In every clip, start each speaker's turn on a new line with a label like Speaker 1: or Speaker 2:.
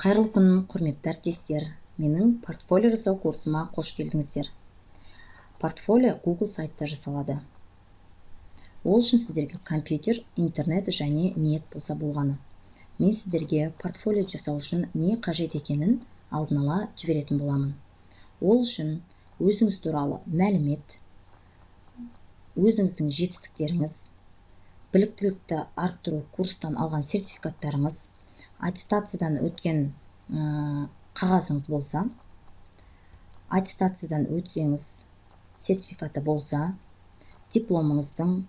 Speaker 1: Қайырлы күн, құрметті әріптестер. Менің портфолио жасау курсыма қош келдіңіздер. Портфолио Google сайтта жасалады. Ол үшін сіздерге компьютер, интернет және ниет болса болғаны. Мен сіздерге портфолио жасау үшін не қажет екенін алдын ала жіберетін боламын. Ол үшін өзіңіз туралы мәлімет, өзіңіздің жетістіктеріңіз, біліктілікті арттыру курстан алған сертификаттарыңыз, аттестациядан өткен қағазыңыз болса, аттестациядан өтсеңіз сертификаты болса, дипломыңыздың,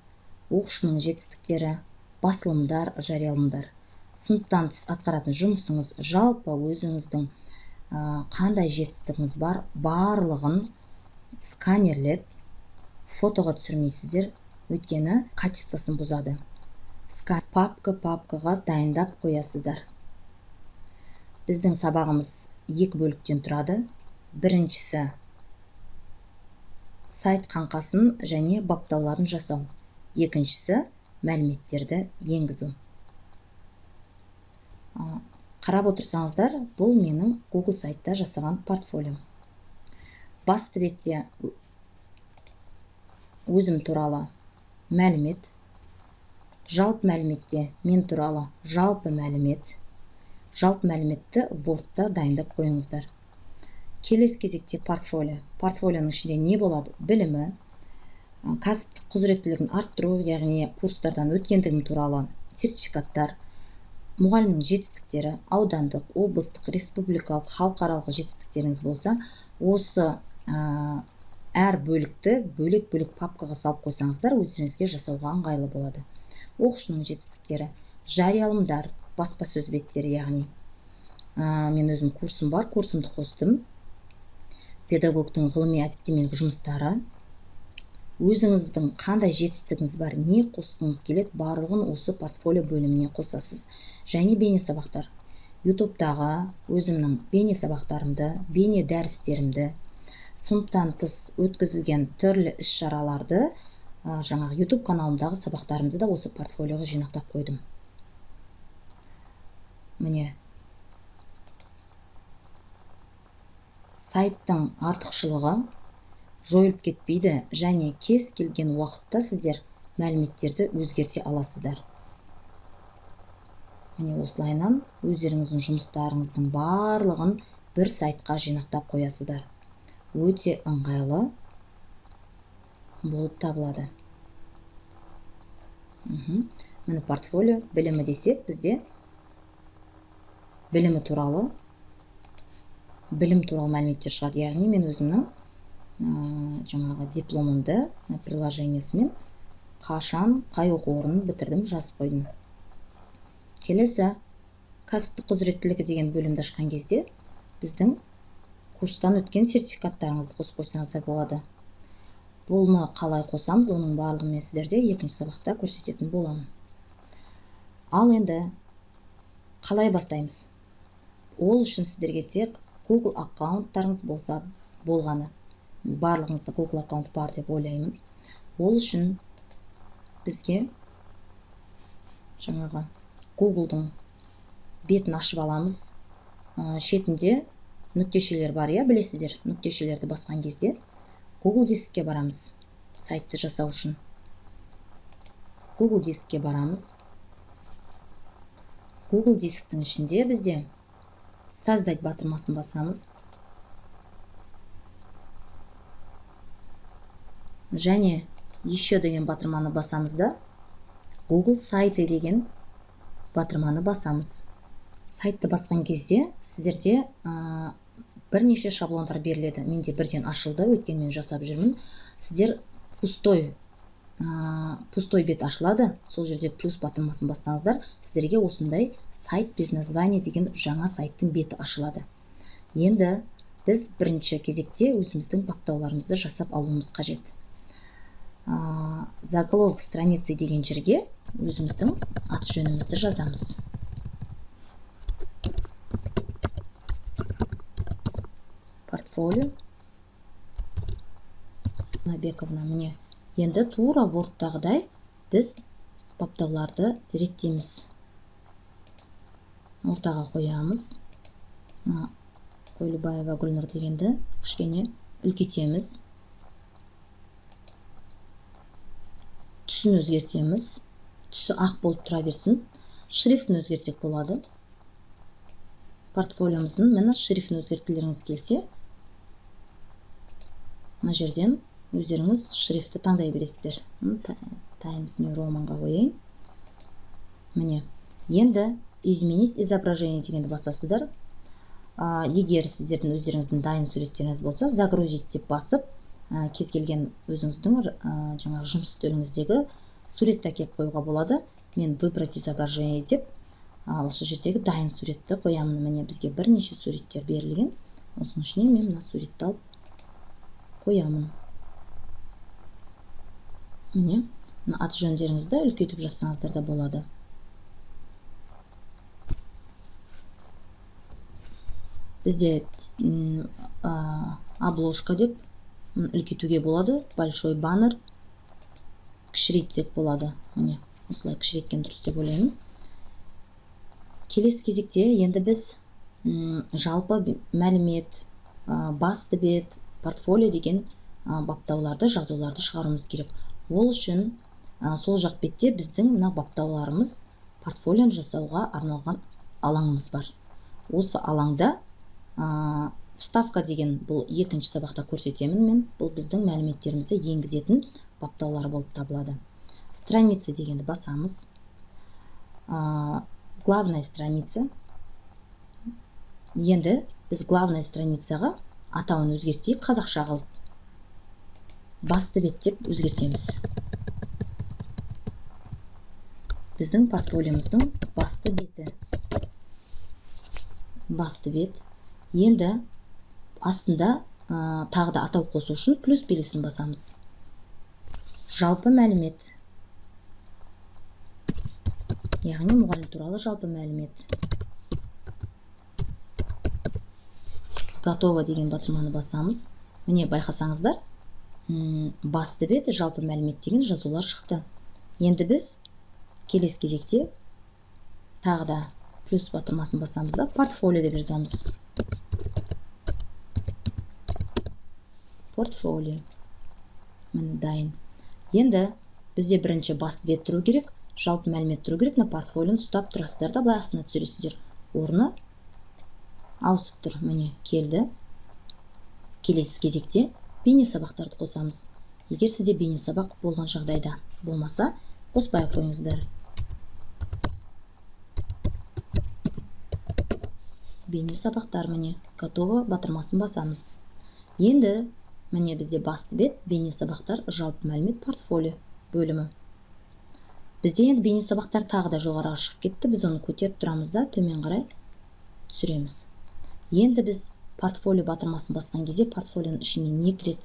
Speaker 1: оқушының жетістіктері, басылымдар, жарияланымдар, сыныптан тыс атқаратын жұмысыңыз, жалпы өзіңіздің қандай жетістігіңіз бар, барлығын сканерлеп фотоға түсірмейсіздер, өйткені качествосын бұзады. Папкаға дайындап қоясыздар. Біздің сабағымыз 2 бөліктен тұрады. Біріншісі сайт қаңқасын және баптауларын жасау. Екіншісі мәліметтерді енгізу. Қарап отырсаңыздар, бұл менің Google сайтта жасаған портфолиом. Басты бетте өзім туралы мәлімет, жалпы мәліметте мен туралы жалпы мәлімет, жалпы мәліметті Word'та дайындап қойыңыздар. Келесі кезекте портфолио. Портфолионың ішінде не болады? Білімі, кәсіптік құзыреттілігін арттыру, яғни курстардан өткендігім туралы сертификаттар, мұғалімнің жетістіктері, аудандық, облыстық, республикалық, халықаралық жетістіктеріңіз болса, осы әр бөлікті бөлек-бөлек папкаға салып қойсаңыздар, өздеріңізге жасауға ыңғайлы болады. Оқушының жетістіктері, жарияланымдар, баспасөз беттері, яғни мен өзім курсым бар, курсымды қостым. Педагогтың ғылыми әдістемелік жұмыстары, өзіңіздің қандай жетістігіңіз бар, не қосқыңыз келеді, барлығын осы портфолио бөліміне қосасыз. Және бейне сабақтар. YouTube'дағы өзімнің бейне сабақтарымды, бейне дәрістерімді, сыныптан тыс өткізілген түрлі іс-шараларды, жаңағы YouTube каналымдағы сабақтарымды да осы портфолиоға жинақтап қойдым. Міне, сайттың артықшылығы жойылып кетпейді, және кез келген уақытта сіздер мәліметтерді өзгерте аласыздар. Міне осылайынан өздеріңіздің жұмыстарыңыздың барлығын бір сайтқа жинақтап қоясыздар. Өте ыңғайлы болып табылады. Міне портфолио, білімі десек, бізде білім туралы мәліметтер шығады. Яғни мен өзімнің жаңағы дипломымды приложениесімен қашан, қай оқу орнын бітірдім жазып қойдым. Келесі кәсіптік құзыреттілігі деген бөлімді ашқан кезде біздің курстан өткен сертификаттарыңызды қосып қойсаңыздар болады. Бұны қалай қосамыз, оның барлығын мен сіздерде екінші сабақта көрсететін боламын. Ал енді қалай бастаймыз? Ол үшін сіздерге тек Google аккаунттарыңыз болса болғаны. Барлығыңызда Google аккаунт бар деп ойлаймын. Ол үшін бізге жаңағы Google'дың бетін ашып аламыз. Шетінде нүктешелер бар, білесіздер. Нүктешелерді басқан кезде Google дискке барамыз. Сайтты жасау үшін Google дискке барамыз. Google дисктің ішінде бізде создать батырмасын басамыз. Және еще деген батырманы басамыз да Google сайты деген батырманы басамыз. Сайтты басқан кезде сіздерде бірнеше шаблондар беріледі. Менде бірден ашылды, өйткені мен жасап жүрмін. Сіздер пустой бет ашылады. Сол жерде плюс батырмасын бассаңыздар, сіздерге осындай сайт без названия деген жаңа сайттың беті ашылады. Енді біз бірінші кезекте өзіміздің баптауларымызды жасап алуымыз қажет. Заголовок страницы деген жерге өзіміздің аты жөнімізді жазамыз. Портфолио. Набековна, міне енді тура Word'тағыдай біз баптауларды реттейміз. Ортаға қоямыз. Қойлыбаева Гүлнұр дегенді кішкене үлкейтеміз. Түсін өзгертеміз. Түсі ақ болып тұра берсін. Шрифтін өзгертсек болады. Портфолиомыздың міне шрифтін өзгерткілеріңіз келсе, мына жерден өздеріңіз шрифті таңдай бересіздер. Times New Romanға қойайын. Міне, енді изменить изображение дегенді басасыздар. Егер сіздердің өздеріңіздің дайын суреттеріңіз болса, загрузить деп басып, кез келген өзіңіздің жаңағы жұмыс үстеліңіздегі суретті әкеліп қоюға болады. Мен выбрать изображение деп осы жердегі дайын суретті қоямын. Міне бізге бірнеше суреттер берілген. Осының ішінен мен мына суретті алып қоямын. Міне, аты жөндеріңізді үлкейтіп жазсаңыздар да болады. Бізде обложка деп үлкейтуге болады. Большой баннер кішірейтсек болады. Міне, осылай кішірейткен дұрыс деп ойлаймын. Келесі кезекте енді біз жалпы мәлімет, басты бет, портфолио деген баптауларды, жазуларды шығаруымыз керек. Ол үшін сол жақ бетте біздің мына баптауларымыз, портфолионы жасауға арналған алаңымыз бар. Осы алаңда вставка деген бұл екінші сабақта көрсетемін мен. Бұл біздің мәліметтерімізді енгізетін баптаулар болып табылады. Страница дегенді басамыз. Главная страница. Енді біз главная страницаға атауын өзгертейік, қазақша қылып. Басты бет деп өзгертеміз. Біздің портфолиомыздың басты беті. Басты бет. Енді астында тағы да атау қосу үшін плюс белгісін басамыз. Жалпы мәлімет. Яғни мұғалім туралы жалпы мәлімет. Готово деген батырманы басамыз. Міне байқасаңыздар, басты бет, жалпы мәлімет деген жазулар шықты. Енді біз келесі кезекте тағы да плюс батырмасын басамыз да портфолио деп жазамыз. Портфолио. Міне дайын. Енді бізде бірінші басты бет тұру керек, жалпы мәлімет тұру керек. На портфолионы ұстап тұрасыздар да былай астына түсіресіздер. Орны ауысып тұр. Міне келді. Келесі кезекте бейне сабақтарды қосамыз. Егер сізде бейне сабақ болған жағдайда болмаса, қоспай қойыңыздар. Бейне сабақтар міне готово батырмасын басамыз. Енді міне бізде басты бет, бейне сабақтар, жалпы мәлімет, портфолио бөлімі. Бізде енді бейне сабақтар тағы да жоғарыға шығып кетті. Біз оны көтеріп тұрамыз да төмен қарай түсіреміз. Енді біз портфолио батырмасын басқан кезде портфолионың ішіне не кіреді?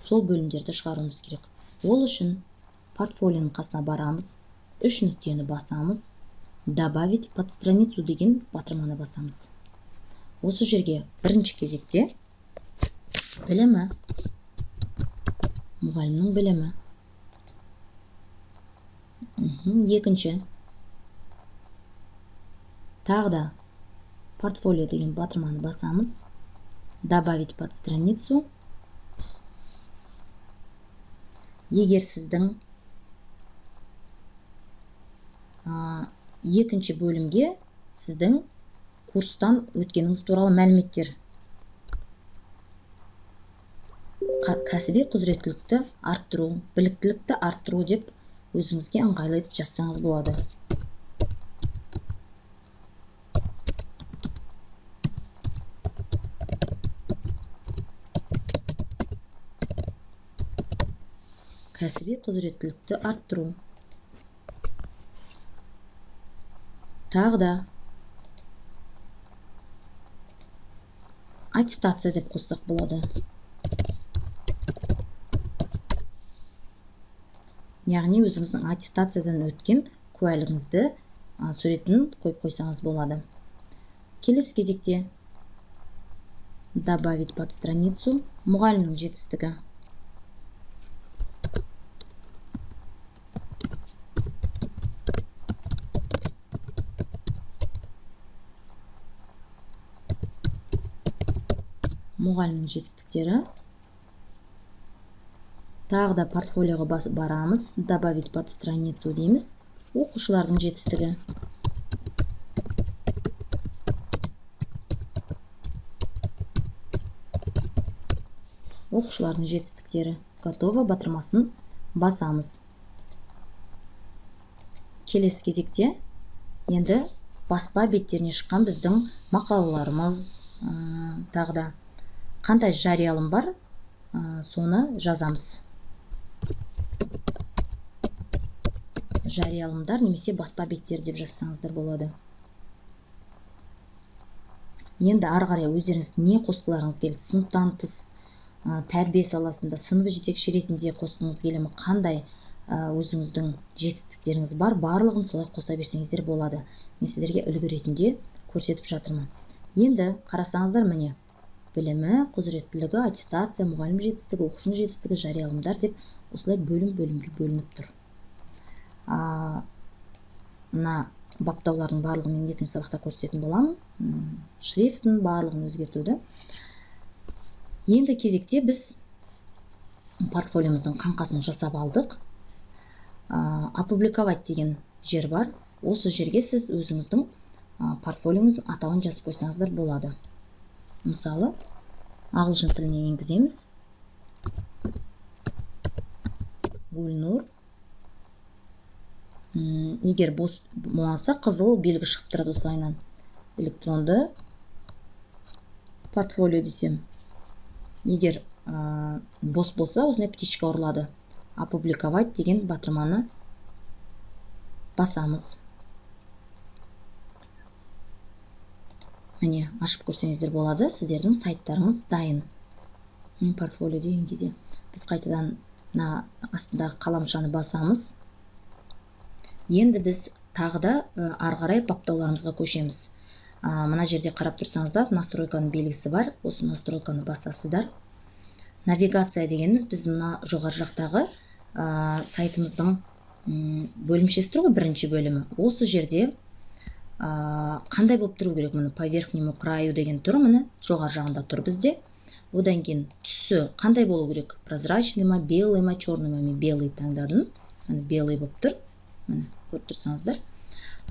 Speaker 1: Сол бөлімдерді шығаруымыз керек. Ол үшін портфолионың қасына барамыз, 3 нүктені басамыз, добавить под страницу деген батырманы басамыз. Осы жерге бірінші кезекте білімі, мұғалімнің білімі. Екінші тағы да портфолио деген батырманы басамыз, добавить под страницу. Егер сіздің екінші бөлімге сіздің курстан өткеніңіз туралы мәліметтер, кәсіби құзыреттілікті арттыру, біліктілікті арттыру деп өзіңізге ыңғайлы етіп жазсаңыз болады. Кәсіби құзыреттілікті арттыру. Тағы да аттестация деп қоссақ болады. Яғни өзіңіздің аттестациядан өткен куәлігіңізді суретін қойып қойсаңыз болады. Келесі кезекте добавить под страницу, мұғалімнің жетістігі. мұғалімнің жетістіктері. Тағы да портфолиоға барамыз. Добавить под страницу дейміз. Оқушылардың жетістігі. Оқушылардың жетістіктері. Готово батырмасын басамыз. Келесі кезекте енді баспа беттеріне шыққан біздің мақалаларымыз, тағы да қандай жариялым бар, соны жазамыз. Жариялымдар немесе баспа беттері деп жазсаңыздар болады. Енді ары қарай өздеріңіз не қосқыларыңыз келді? Сыныптан тыс, тәрбие саласында сынып жетекші ретінде қосқыңыз келе ме? Қандай өзіңіздің жетістіктеріңіз бар, барлығын солай қоса берсеңіздер болады. Мен сіздерге үлгі ретінде көрсетіп жатырмын. Енді қарасаңыздар, міне, білімі, құзыреттілігі, аттестация, мұғалім жетістігі, оқушының жетістігі, жариялымдар деп осылай бөлім-бөлімге бөлініп тұр. Мына баптаулардың барлығын мен екінші сабақта көрсететін боламын. Шрифтің барлығын өзгертуді. Енді кезекте біз портфолиомыздың қаңқасын жасап алдық. Опубликовать деген жер бар. Осы жерге сіз өзіңіздің портфолиоңыздың атауын жазып қойсаңыздар болады. Мысалы, ағылшын тіліне енгіземіз. Гүлнұр. Егер бос болмаса, қызыл белгі шығып тұрады осылайынан. Электронды портфолио десем. Егер бос болса, осындай птичка ұрылады. Опубликовать деген батырманы басамыз. Міне, ашып көрсеңіздер болады, сіздердің сайттарыңыз дайын. Портфолио деген кезде біз қайтадан астында қаламшаны басамыз. Енді біз тағы да ары қарай баптауларымызға көшеміз. Мына жерде қарап тұрсаңыздар, настройканың белгісі бар. Осы настройканы басасыздар. Навигация дегеніміз біз мына жоғары жақтағы сайтымыздың бөлімшесі тұр ғой, бірінші бөлімі. Осы жерде қандай болып тұру керек? Міне по верхнему краю деген тұр, міне жоғары жағында тұр бізде. Одан кейін түсі қандай болу керек? Прозрачный ма, белый ма, черный ма? Мен белый таңдадым. Міне белый болып тұр. Міне көріп тұрсаңыздар.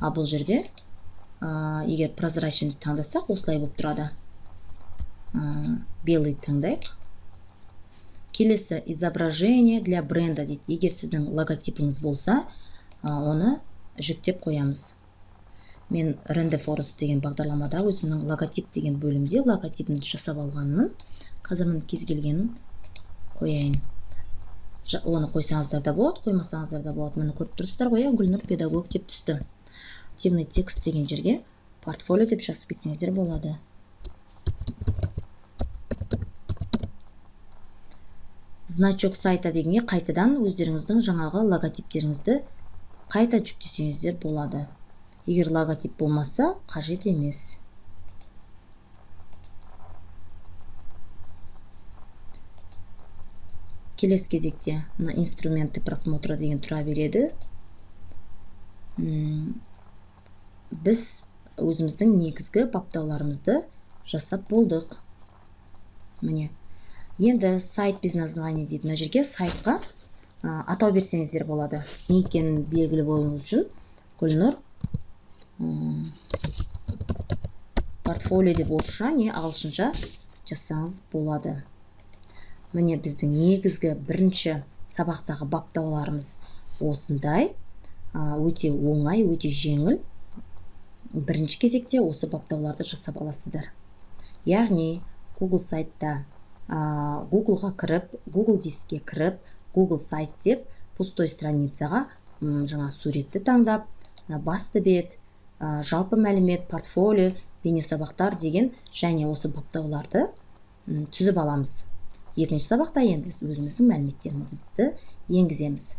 Speaker 1: Бұл жерде егер прозрачный таңдасақ, осылай болып тұрады. Белый таңдайық. Келесі изображение для бренда дейді. Егер сіздің логотипіңіз болса, оны жүктеп қоямыз. Мен Rende Forest деген бағдарламада өзімнің логотип деген бөлімде логотипімді жасап алғанмын. Қазір мен кез келгенін қояйын. Оны қойсаңыздар да болады, қоймасаңыздар да болады. Мені көріп тұрсыздар ғой, Гүлнұр педагог деп түсті. Активный текст деген жерге портфолио деп жазып кетсеңіздер болады. Значок сайта дегенге қайтадан өздеріңіздің жаңағы логотиптеріңізді қайта жүктесеңіздер болады. Егер логотип болмаса, қажет емес. Келесі кезекте инструменты просмотра деген тұра береді. Біз өзіміздің негізгі баптауларымызды жасап болдық. Міне. Енді сайт без названия дейді. Мына жерге сайтқа атау берсеңіздер болады. Не екенін белгілі болуыңыз үшін Гүлнұр портфолио деп орысша не ағылшынша жазсаңыз болады. Міне біздің негізгі бірінші сабақтағы баптауларымыз осындай. Өте оңай, өте жеңіл. Бірінші кезекте осы баптауларды жасап аласыздар. Яғни Google сайтта Google-ға кіріп, Google дискке кіріп, Google сайт деп пустой страницаға жаңа суретті таңдап, басты бет, жалпы мәлімет, портфолио, бейне сабақтар деген және осы баптауларды түзіп аламыз. Екінші сабақта енді өзіміздің мәліметтерімізді енгіземіз.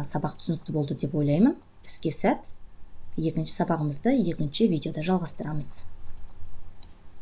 Speaker 1: Сабақ түсінікті болды деп ойлаймын. Іске сәт. Екінші сабағымызды екінші видеода жалғастырамыз.